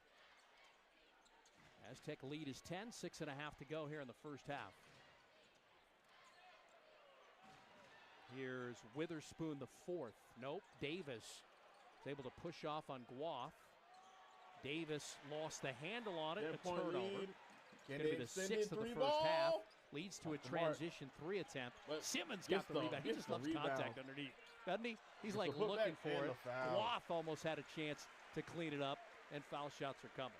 Aztec lead is 10, 6.5 to go here in the first half. Here's Witherspoon, the 4th. Nope, Davis is able to push off on Guath. Davis lost the handle on it, a turnover. Going to be the 6th of the first half. Leads to a transition 3 attempt. Simmons got the rebound. He just loves contact underneath, doesn't he? He's like looking for it. Guath almost had a chance to clean it up, and foul shots are coming.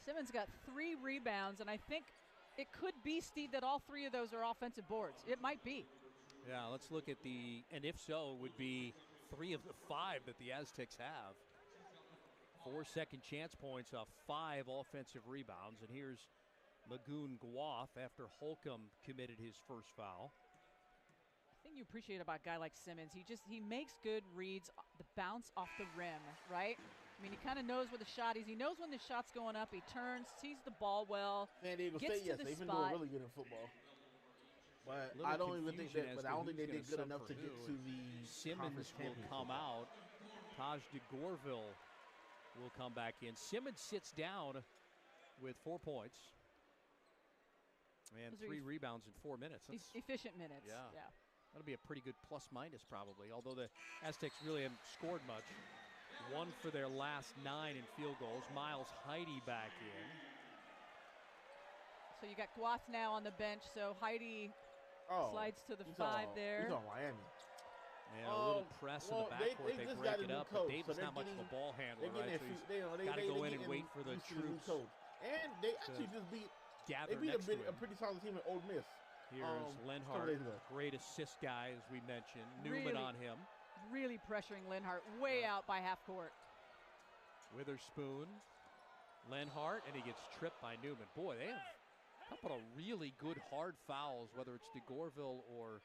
Simmons got 3 rebounds, and I think it could be, Steve, that all 3 of those are offensive boards. It might be. Yeah, let's look at and if so, it would be 3 of the 5 that the Aztecs have. 4 second chance points off 5 offensive rebounds, and here's Magoon Guath after Holcomb committed his first foul. The thing you appreciate about a guy like Simmons, he makes good reads, the bounce off the rim, right? I mean, he kind of knows where the shot is. He knows when the shot's going up. He turns, sees the ball well. San Diego State, yes, they've been doing really good in football. But I don't even think that. But I don't think they did good enough to get to the Simmons will come out. Taj DeGorville will come back in. Simmons sits down with 4 points and 3 rebounds in 4 minutes. That's efficient minutes. Yeah. That'll be a pretty good plus-minus probably, although the Aztecs really haven't scored much. 1 for their last 9 in field goals. Miles Heide back in. So you got Guath now on the bench, so Heide slides to the 5 there. He's on Miami. And a little press in the backcourt. They break it up, but Davis not much of a ball handler, right? So he's got to go in and wait for the troops. And they actually just beat a pretty solid team at Ole Miss. Here's Lenhart, great assist guy, as we mentioned. Newman on him. Really pressuring Lenhart way out by half court. Witherspoon, Lenhart, and he gets tripped by Newman. Boy, they have a couple of really good hard fouls, whether it's DeGorville or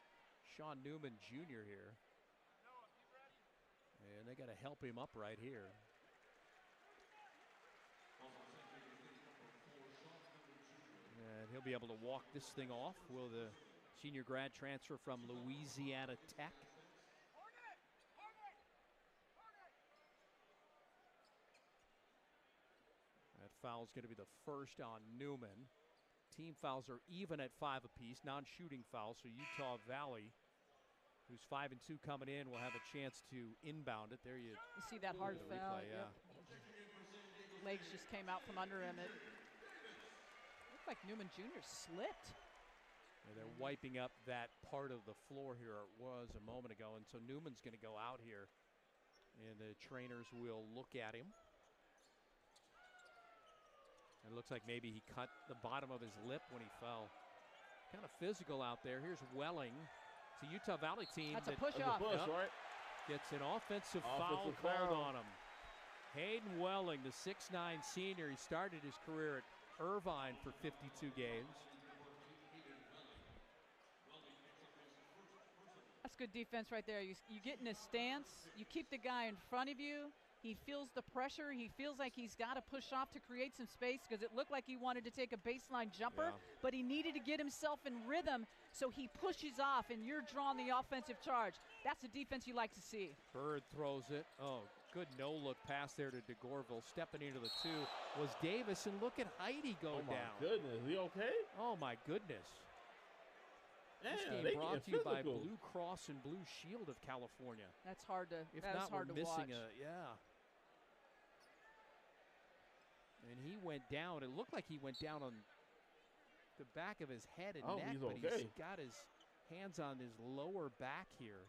Sean Newman Jr. here. And they got to help him up right here. And he'll be able to walk this thing off. Will the senior grad transfer from Louisiana Tech? That foul is going to be the first on Newman. Team fouls are even at 5 apiece, non-shooting fouls. So Utah Valley, who's 5 and 2 coming in, will have a chance to inbound it. There you see that hard foul. Replay, yeah. Legs just came out from under him. It looked like Newman Jr. slipped. Yeah, they're wiping up that part of the floor here. It was a moment ago, and so Newman's going to go out here, and the trainers will look at him. It looks like maybe he cut the bottom of his lip when he fell. Kind of physical out there. Here's Welling. It's a Utah Valley team. That's a push-off. Right? Gets an offensive foul called on him. Hayden Welling, the 6'9 senior. He started his career at Irvine for 52 games. That's good defense right there. You get in a stance. You keep the guy in front of you. He feels the pressure. He feels like he's got to push off to create some space because it looked like he wanted to take a baseline jumper, but he needed to get himself in rhythm, so he pushes off, and you're drawing the offensive charge. That's the defense you like to see. Bird throws it. Oh, good no-look pass there to DeGorville. Stepping into the 2 was Davis, and look at Heide go down. Oh, my goodness. Is he okay? Oh, my goodness. This game brought to you by Blue Cross and Blue Shield of California. That's hard to. If that's not, hard we're to missing watch. And he went down. It looked like he went down on the back of his head and neck, he's but okay. he's got his hands on his lower back here.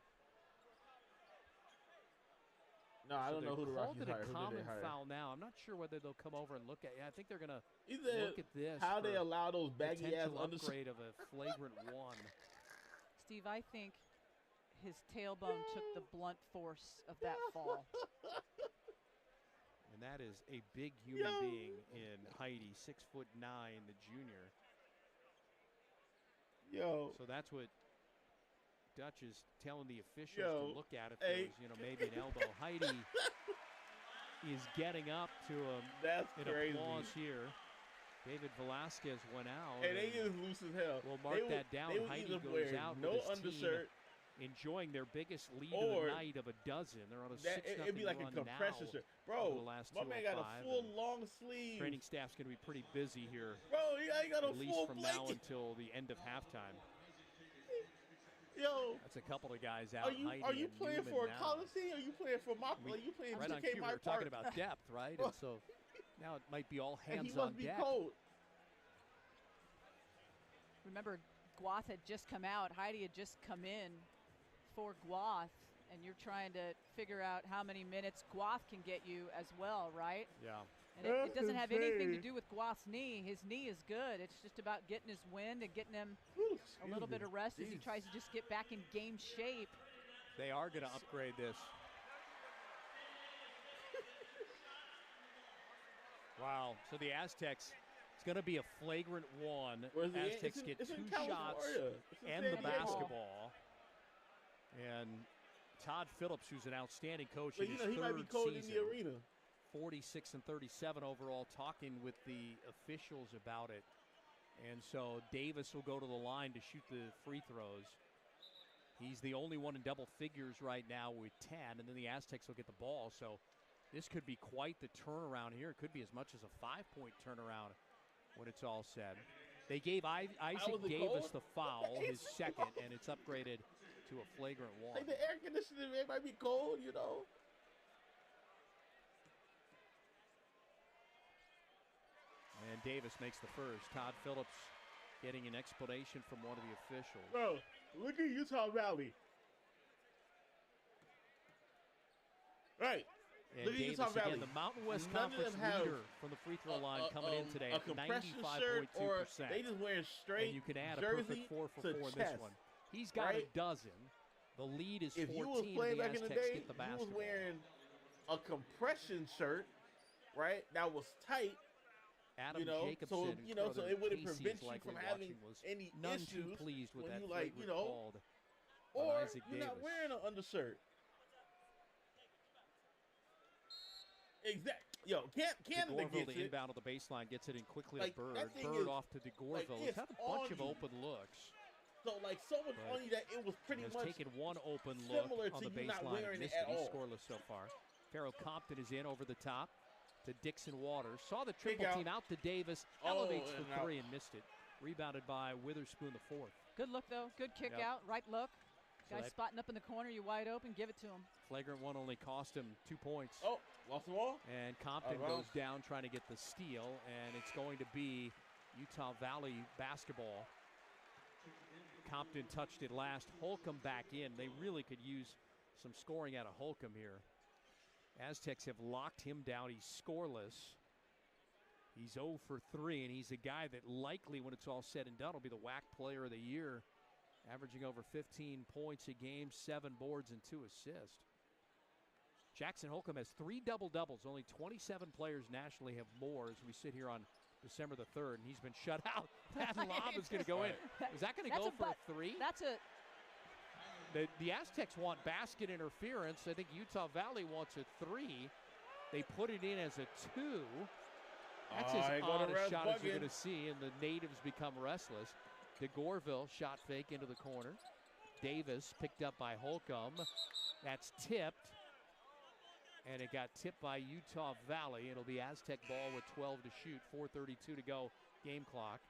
No, I don't know who the Rockies hired. hired. Called it a common foul now. I'm not sure whether they'll come over and look at it. I think they're going to look at this. How they allow those baggy-ass upgrade of a flagrant one. Steve, I think his tailbone took the blunt force of that fall. And that is a big human being in Heidi, 6'9", the junior. So that's what Dutch is telling the officials to look at. If there was, maybe an elbow. Heidi is getting up to him. That's in crazy. Applause here. David Velasquez went out. And they is loose as hell. We'll mark that down. Heidi goes out no with his undershirt. Team enjoying their biggest lead of the night of a dozen. They're on a 6-0 it'd be like run a compression shirt. Bro, my man got a full long sleeve. Training staff's going to be pretty busy here. Bro, he got a at least full from blanket. now until the end of halftime. Yo, that's a couple of guys out. Are you playing for a college team? Or are you playing for my? Are you playing right on cue? We were talking about depth, right? And so now it might be all hands on deck. Cold. Remember, Guath had just come out. Heidi had just come in for Guath, and you're trying to figure out how many minutes Guath can get you as well, right? Yeah. And it doesn't have anything to do with Guath's knee. His knee is good. It's just about getting his wind and getting him a little bit of rest as he tries to just get back in game shape. They are going to upgrade this. Wow. So the Aztecs, it's going to be a flagrant one. Aztecs get two shots and the basketball. And Todd Phillips, who's an outstanding coach in his he might be cold season, in the arena. 46 and 37 overall, talking with the officials about it. And so Davis will go to the line to shoot the free throws. He's the only one in double figures right now with 10, and then the Aztecs will get the ball. So this could be quite the turnaround here. It could be as much as a 5-point turnaround when it's all said. They gave Isaac Davis the foul, his second, and it's upgraded to a flagrant one. Like the air conditioning, it might be cold, And Davis makes the first. Todd Phillips getting an explanation from one of the officials. Bro, look at Utah Valley. Right. And look at Davis, Utah Valley. again, the Mountain West Conference leader from the free throw line coming in today at 95.2%. They just wearing straight and you can add a jersey perfect 4 for 4 in chest, this one. He's got a dozen. The lead is 14. If you was playing back in the day, get the basketball. you was wearing a compression shirt, right? That was tight. Adam Jacobson, so it wouldn't prevent you from having any none issues too pleased with when that you called or Isaac you're Davis. not wearing an undershirt. Exactly. Yo, Canada DeGorville, gets the it. inbound of the baseline, gets it in quickly Like, to Bird. that thing Bird is- off to DeGorville. like, He's had a it's bunch on of you. open looks. So much on you that it was pretty Has much taken one open look similar on to the you not baseline. wearing it Missed at it. He's all. scoreless so far. Farrell Compton is in over the top to Dixon Waters. Saw the triple Kick team out to Davis. Elevates for and out. three and missed it. Rebounded by Witherspoon the fourth. Good look, though. Good kick Yep. out. Right look. So Guy that- spotting up in the corner. You wide open. Give it to him. Flagrant one only cost him 2 points. Oh, lost the ball. And Compton Wow. goes down trying to get the steal, and it's going to be Utah Valley basketball. Compton touched it last. Holcomb back in. They really could use some scoring out of Holcomb here. Aztecs have locked him down. He's scoreless. He's 0 for 3, and he's a guy that likely, when it's all said and done, will be the WAC player of the year, averaging over 15 points a game, 7 boards, and 2 assists. Jackson Holcomb has 3 double-doubles. Only 27 players nationally have more as we sit here on December the 3rd, and he's been shut out. That lob is going to go in. Is that going to go for a 3? That's a... The Aztecs want basket interference. I think Utah Valley wants a 3. They put it in as a 2. That's as odd a shot as you're going to see, and the natives become restless. DeGorville shot fake into the corner. Davis picked up by Holcomb. That's tipped. And it got tipped by Utah Valley. It'll be Aztec ball with 12 to shoot, 4:32 to go, game clock.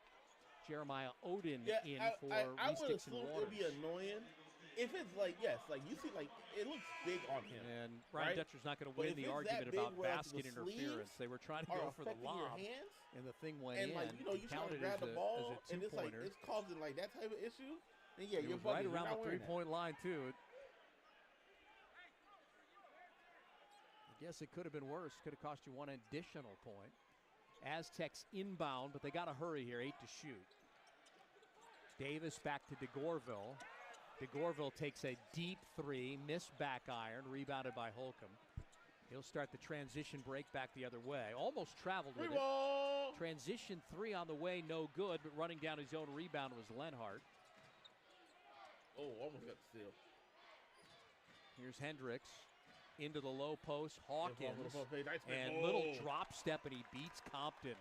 Jeremiah Oden in for I would Sticks and assume Waters. it'd be annoying if it's like, yes, like you see, like it looks big on him. And Brian right? Dutcher's not going to But win if the it's argument that big about where, like, basket the interference. They were trying to are go for the affecting your lob, hands, and the thing went and in. like you trying to grab the ball, and it's like it's causing like that type of issue. And yeah, it you're was right around the wearing three-point line too. I guess it could have been worse. Could have cost you one additional point. Aztecs inbound, but they got to hurry here. 8 to shoot. Davis back to DeGorville. DeGorville takes a deep three, missed back iron, rebounded by Holcomb. He'll start the transition break back the other way. Almost traveled with it. Transition three on the way, no good, but running down his own rebound was Lenhart. Oh, almost got the steal. Here's Hendricks into the low post. Hawkins. Nice and little drop step, and he beats Compton.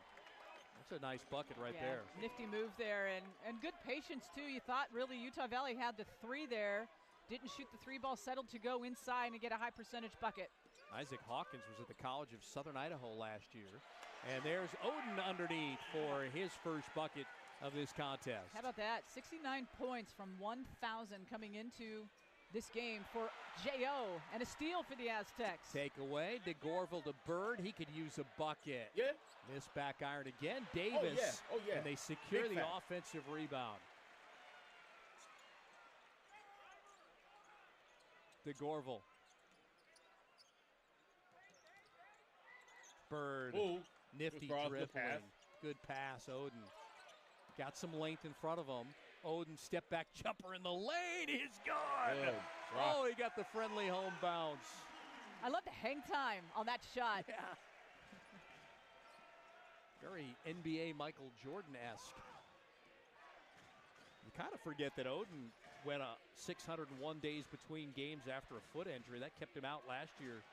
That's a nice bucket right there. Nifty move there, and good patience, too. You thought really Utah Valley had the three there. Didn't shoot the three ball, settled to go inside and get a high percentage bucket. Isaac Hawkins was at the College of Southern Idaho last year. And there's Oden underneath for his first bucket of this contest. How about that? 69 points from 1,000 coming into this game for J.O. and a steal for the Aztecs. Take away DeGorville to Bird. He could use a bucket. Yeah. Miss back iron again. Davis. Oh, yeah. And they secure the offensive rebound. DeGorville. Bird. Ooh. Nifty dribbling. Good pass, Oden. Got some length in front of him. Oden step back jumper in the lane. He's gone. Oh, he got the friendly home bounce. I love the hang time on that shot. Yeah. Very NBA Michael Jordan-esque. You kind of forget that Oden went 601 days between games after a foot injury. That kept him out last year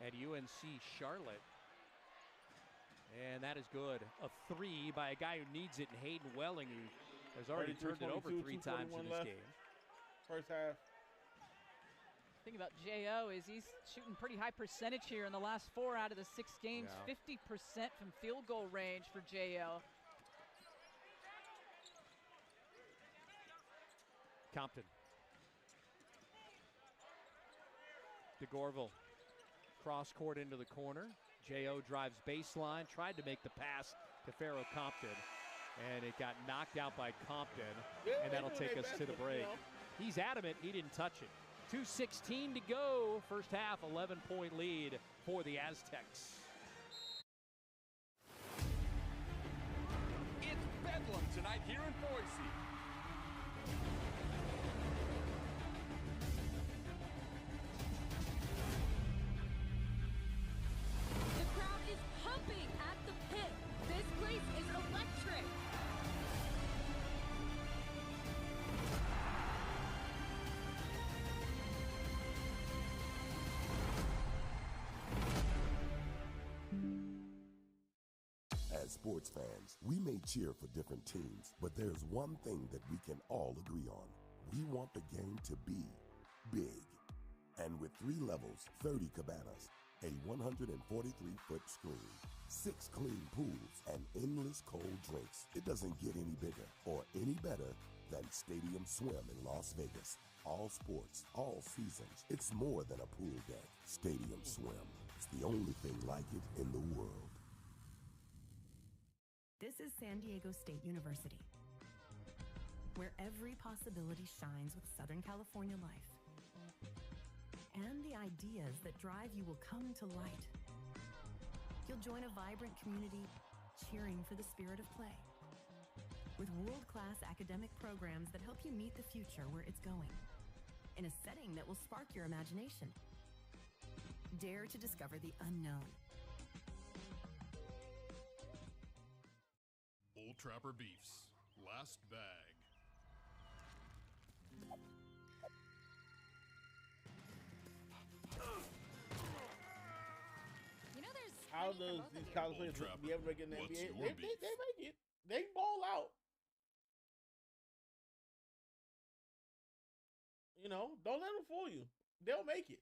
at UNC Charlotte. And that is good. A three by a guy who needs it, and Hayden Welling, who has already turned it over 3 times in this game. First half. The thing about J.O. is he's shooting pretty high percentage here in the last 4 out of the 6 games. 50% from field goal range for J.O. Compton. DeGorville. Cross court into the corner. J.O. drives baseline, tried to make the pass to Pharaoh Compton, and it got knocked out by Compton, and that'll take us to the break. He's adamant he didn't touch it. 2:16 to go, first half, 11-point lead for the Aztecs. It's Bedlam tonight here in Boise. Pumping at the pit. This place is electric. As sports fans, we may cheer for different teams, but there's one thing that we can all agree on. We want the game to be big. And with 3 levels, 30 cabanas, a 143-foot screen, 6 clean pools, and endless cold drinks, it doesn't get any bigger or any better than Stadium Swim in Las Vegas. All sports, all seasons. It's more than a pool deck. Stadium Swim. It's the only thing like it in the world. This is San Diego State University, where every possibility shines with Southern California life. And the ideas that drive you will come to light. You'll join a vibrant community cheering for the spirit of play, with world-class academic programs that help you meet the future where it's going, in a setting that will spark your imagination. Dare to discover the unknown. Bull Trapper Beefs, last bag. You know there's How does these college players be able to get in the NBA? They make it. They ball out. You know, don't let them fool you. They'll make it.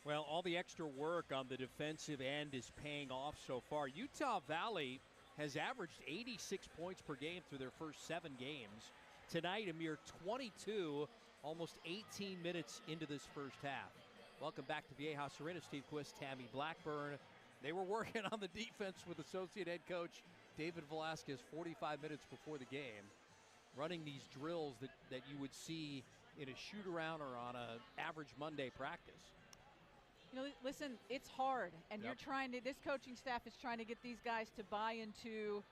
Well, all the extra work on the defensive end is paying off so far. Utah Valley has averaged 86 points per game through their first 7 games. Tonight, a mere 22, almost 18 minutes into this first half. Welcome back to Viejas Arena. Steve Quist, Tammy Blackburn. They were working on the defense with associate head coach David Velasquez 45 minutes before the game, running these drills that you would see in a shoot-around or on an average Monday practice. You know, listen, it's hard, and you're trying to, this coaching staff is trying to get these guys to buy into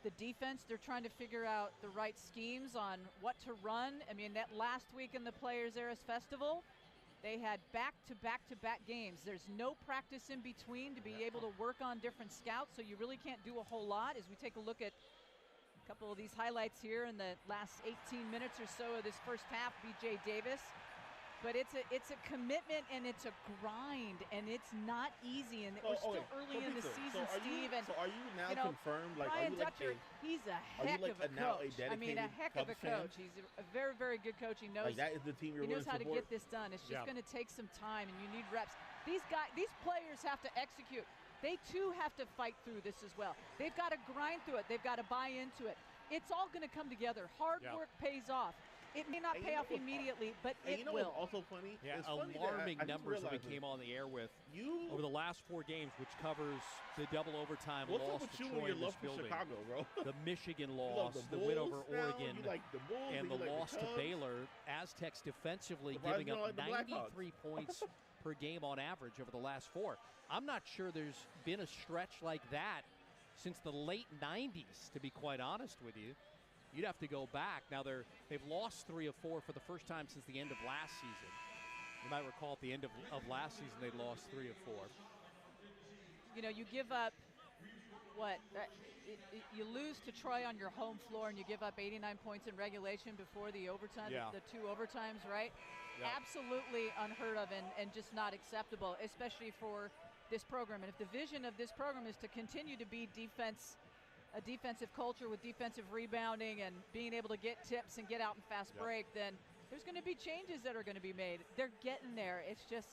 the defense. They're trying to figure out the right schemes on what to run. I mean, that last week in the Players Eras Festival, they had back-to-back games. There's no practice in between to be able to work on different scouts, so you really can't do a whole lot. As we take a look at a couple of these highlights here in the last 18 minutes or so of this first half, B.J. Davis. But it's a commitment, and it's a grind, and it's not easy. And we're still early in the season, Steve. So are you now confirmed? Like, Brian are you like Dutcher, he's a heck of a coach. I mean, a heck of a coach. He's a very, very good coach. He knows, that is the team you're he knows how to support? get this done. It's just going to take some time, and you need reps. These players have to execute. They, too, have to fight through this as well. They've got to grind through it. They've got to buy into it. It's all going to come together. Hard work pays off. It may not pay off immediately, but it will. What's also funny? Yeah, it's alarming funny numbers that we came on the air with over the last 4 games, which covers the double overtime loss to Troy in this building. Chicago, bro? The Michigan loss, the win over Oregon, and the loss to Baylor. Aztecs defensively giving up 93 points per game on average over the last 4. I'm not sure there's been a stretch like that since the late 90s, to be quite honest with you. You'd have to go back. Now they've lost 3 of 4 for the first time since the end of last season. You might recall at the end of last season they lost 3 of 4. You know, you give up what? You lose to Troy on your home floor, and you give up 89 points in regulation before the overtime, the 2 overtimes, right? Yeah. Absolutely unheard of and just not acceptable, especially for this program. And if the vision of this program is to continue to be a defensive culture with defensive rebounding and being able to get tips and get out in fast break, then there's going to be changes that are going to be made. They're getting there. It's just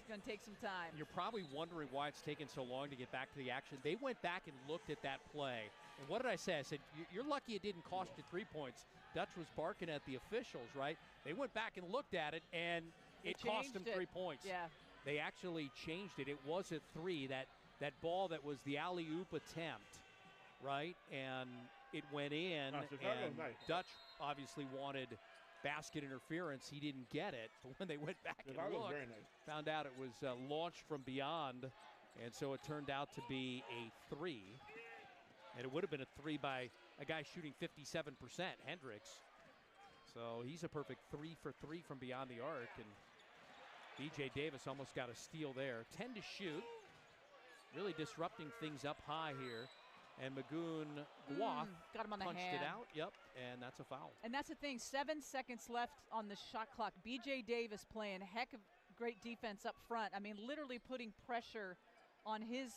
going to take some time. You're probably wondering why it's taken so long to get back to the action. They went back and looked at that play. And what did I say? I said, you're lucky it didn't cost you 3 points. Dutch was barking at the officials, right? They went back and looked at it, and it cost them 3 points. Yeah. They actually changed it. It was a 3, that ball that was the alley-oop attempt. Right, and it went in, and Dutch obviously wanted basket interference. He didn't get it, but when they went back and looked, found out it was launched from beyond, and so it turned out to be a 3. And it would have been a 3 by a guy shooting 57%, Hendricks. So he's a perfect 3 for 3 from beyond the arc, and B.J. Davis almost got a steal there. 10 to shoot, really disrupting things up high here. And Magoon Guath got him on the punched hand. it out. Yep, and that's a foul. And that's the thing, 7 seconds left on the shot clock. B.J. Davis playing a heck of great defense up front. I mean, literally putting pressure on his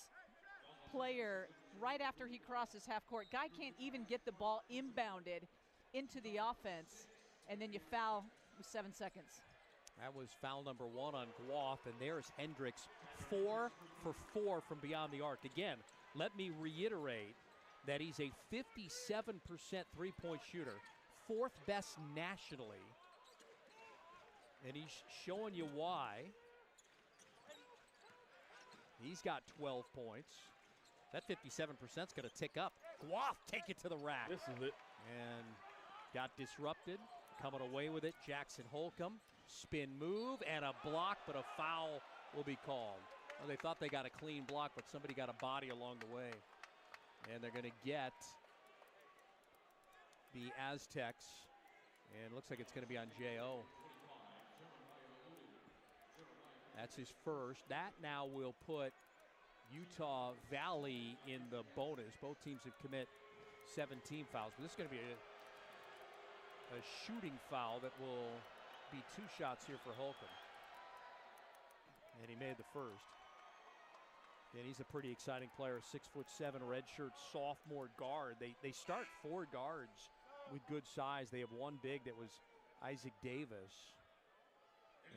player right after he crosses half court. Guy can't even get the ball inbounded into the offense, and then you foul with 7 seconds. That was foul number 1 on Guath, and there's Hendricks, 4 for 4 from beyond the arc. Again, let me reiterate that he's a 57% three-point shooter, 4th best nationally. And he's showing you why. He's got 12 points. That 57%'s going to tick up. Guath, take it to the rack. This is it. And got disrupted, coming away with it. Jackson Holcomb, spin move, and a block, but a foul will be called. Well, they thought they got a clean block, but somebody got a body along the way. And they're going to get the Aztecs, and it looks like it's going to be on J.O. That's his first. That now will put Utah Valley in the bonus. Both teams have commit 17 fouls, but this is going to be a shooting foul that will be 2 shots here for Holcomb. And he made the first. And he's a pretty exciting player, 6'7", redshirt sophomore guard. They start 4 guards with good size. They have 1 big that was Isaac Davis.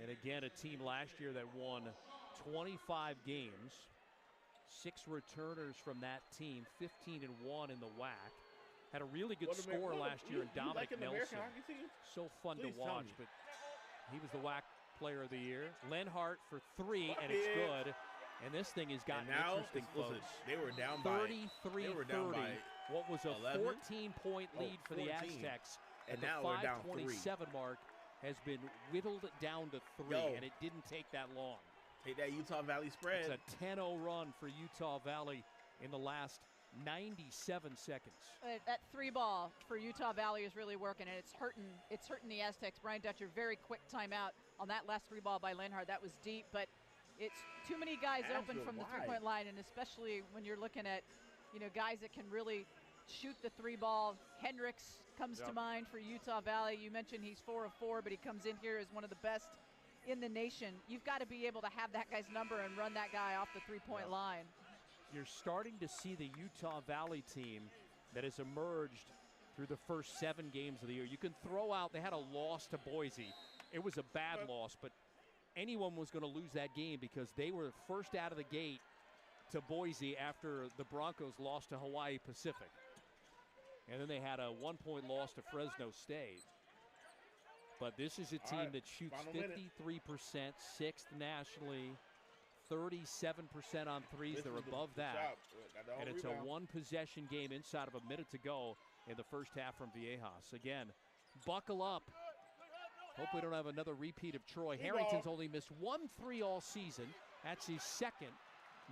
And again, a team last year that won 25 games, 6 returners from that team, 15-1 in the WAC. Had a really good score last year in Dominic Nelson. So fun to watch, but he was the WAC Player of the Year. Lenhart for 3, and it's good. And this thing has gotten interesting, folks. They were down by 33-30. What was a 14-point lead for the Aztecs and at now the we're down 5:27 mark has been whittled down to 3, and it didn't take that long. Take that Utah Valley spread. It's a 10-0 run for Utah Valley in the last 97 seconds. That 3-ball for Utah Valley is really working, and it's hurting the Aztecs. Brian Dutcher, very quick timeout on that last 3-ball by Lenhart. That was deep, but it's too many guys open from the 3-point line, and especially when you're looking at, guys that can really shoot the 3-ball. Hendricks comes to mind for Utah Valley. You mentioned he's 4 of 4, but he comes in here as one of the best in the nation. You've got to be able to have that guy's number and run that guy off the 3-point line. You're starting to see the Utah Valley team that has emerged through the first 7 games of the year. You can throw out, they had a loss to Boise. It was a bad loss, but anyone was going to lose that game because they were first out of the gate to Boise after the Broncos lost to Hawaii Pacific. And then they had a 1-point loss to Fresno State. But this is a team that shoots 53%, 6th nationally, 37% on threes. They're above that. And it's a 1-possession game inside of a minute to go in the first half from Viejas. Again, buckle up. Hope we don't have another repeat of Troy. Harrington's only missed 1 3 all season. That's his second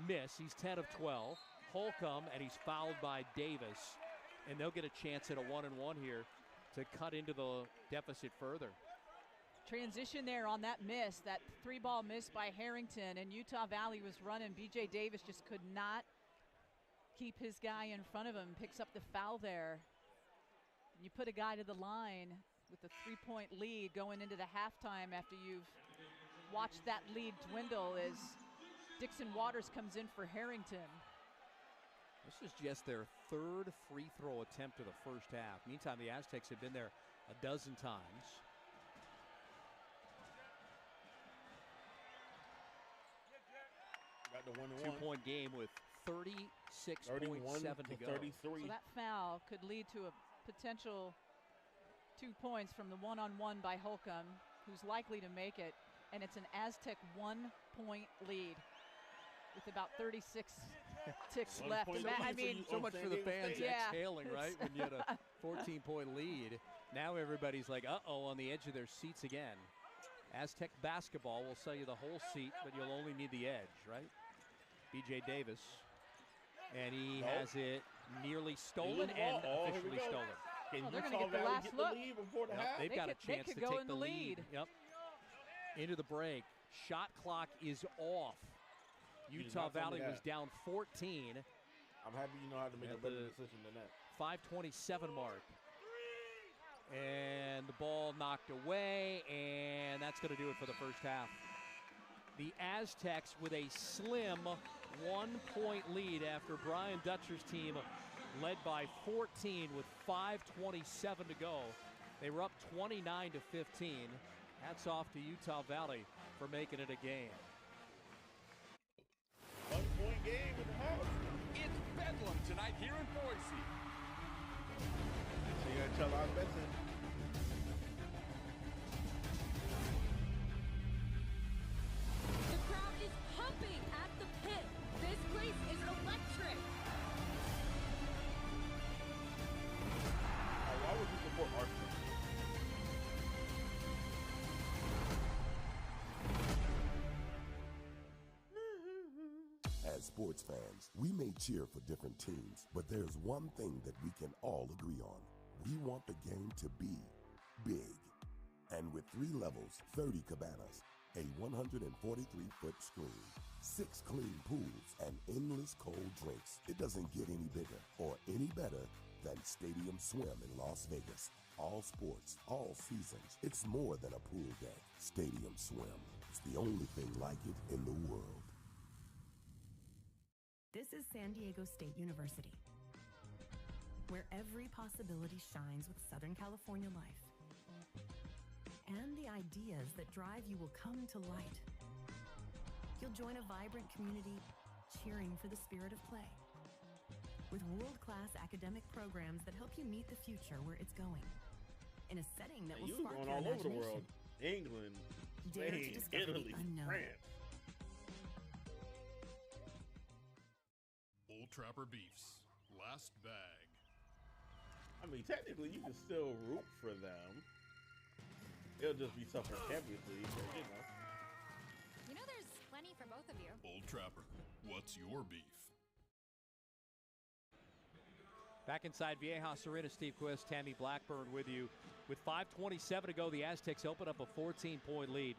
miss. He's 10 of 12. Holcomb, and he's fouled by Davis. And they'll get a chance at a 1-and-1 here to cut into the deficit further. Transition there on that miss, that 3-ball miss by Harrington, and Utah Valley was running. BJ Davis just could not keep his guy in front of him, picks up the foul there. You put a guy to the line with a 3-point lead going into the halftime after you've watched that lead dwindle as Dixon Waters comes in for Harrington. This is just their 3rd free throw attempt of the first half. Meantime, the Aztecs have been there a dozen times. Got the 2-point game with 36.7 to go. 33. So that foul could lead to a potential 2 points from the 1-on-1 by Holcomb, who's likely to make it. And it's an Aztec 1-point lead with about 36 ticks left. I mean, so much for the fans exhaling, right? When you had a 14-point lead. Now everybody's like, uh-oh, on the edge of their seats again. Aztec basketball will sell you the whole seat, but you'll only need the edge, right? BJ Davis. And he has it nearly stolen and officially stolen. They're going to get the last look. They've got a chance to go take in the lead. Yep. Into the break. Shot clock is off. Utah Valley was down 14. I'm happy you know how to make a better decision than that. 5:27 mark. And the ball knocked away, and that's going to do it for the first half. The Aztecs with a slim 1-point lead after Brian Dutcher's team led by 14 with 5:27 to go. They were up 29 to 15. Hats off to Utah Valley for making it a game. 1-point game in the house. It's Bedlam tonight here in Boise. So you gotta tell our Benson. The crowd is pumping at the pit. This place is electric. Why would you support Arsenal? As sports fans, we may cheer for different teams, but there's one thing that we can all agree on. We want the game to be big. And with 3 levels, 30 cabanas, a 143-foot screen, 6 clean pools, and endless cold drinks, it doesn't get any bigger or any better than Stadium Swim in Las Vegas. All sports, all seasons. It's more than a pool deck. Stadium Swim. It's the only thing like it in the world. This is San Diego State University, where every possibility shines with Southern California life. And the ideas that drive you will come to light. You'll You'll join a vibrant community cheering for the spirit of play. With world-class academic programs that help you meet the future where it's going. In a setting that will spark your all over the imagination. world. England, Dare to Spain, discover the Italy, unknown. France. Old Trapper Beefs. Last bag. I mean, technically, you can still root for them. It'll just be self-campiously, but you know. You know there's plenty for both of you. Old Trapper, what's your beef? Back inside Viejas Arena, Steve Quist, Tammy Blackburn with you. With 5:27 to go, the Aztecs open up a 14-point lead.